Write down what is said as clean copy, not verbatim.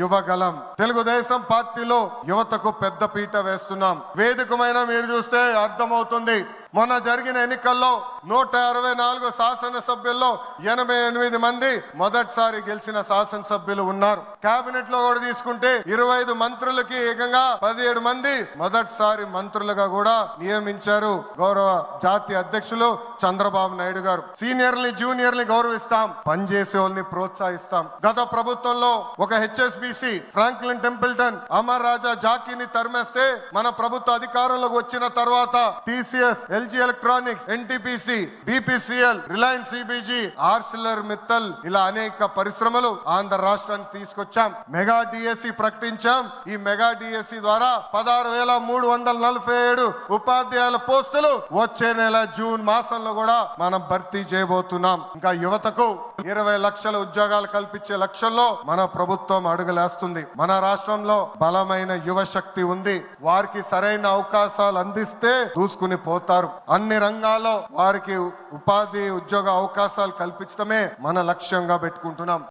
యువగలం. తెలుగుదేశం పార్టీలో యువతకు పెద్ద పీట వేస్తున్నాం. వేదికమైన మీరు చూస్తే అర్థమవుతుంది. మొన్న జరిగిన ఎన్నికల్లో 164 శాసనసభ్యుల్లో 88 మంది మొదటిసారి గెలిచిన శాసనసభ్యులు ఉన్నారు. కేబినెట్ లో కూడా తీసుకుంటే 25 మంత్రులకి ఏకంగా 17 మంది మొదటిసారి మంత్రులుగా కూడా నియమించారు గౌరవ జాతీయ అధ్యక్షులు చంద్రబాబు నాయుడు గారు. సీనియర్ని జూనియర్ని గౌరవిస్తాం, పనిచేసే వాళ్ళని ప్రోత్సహిస్తాం. గత ప్రభుత్వంలో ఒక HSBC Franklin Templeton Amar Raja జాకీని తరిమేస్తే మన ప్రభుత్వ అధికారంలోకి వచ్చిన తర్వాత TCS, LG electronics, NTPC, BPCL, Reliance CBG, Arcelor Mittal ఇలా అనేక పరిశ్రమలు ఆంధ్ర రాష్ట్రానికి తీసుకొచ్చాం. మెగా డిఎస్సి ప్రకటించాం. ఈ మెగా డిఎస్సి ద్వారా 16,347 ఉపాధ్యాయుల పోస్టులు వచ్చే నెల జూన్ మాసంలో కూడా మనం భర్తీ చేయబోతున్నాం. ఇంకా యువతకు 20 లక్షల ఉద్యోగాలు కల్పించే లక్ష్యంలో మన ప్రభుత్వం అడుగులేస్తుంది. మన రాష్ట్రంలో బలమైన యువ శక్తి ఉంది. వారికి సరైన అవకాశాలు అందిస్తే దూసుకుని పోతారు. అన్ని రంగాల్లో వారికి ఉపాధి ఉద్యోగ అవకాశాలు కల్పించడమే మన లక్ష్యంగా పెట్టుకుంటున్నాం.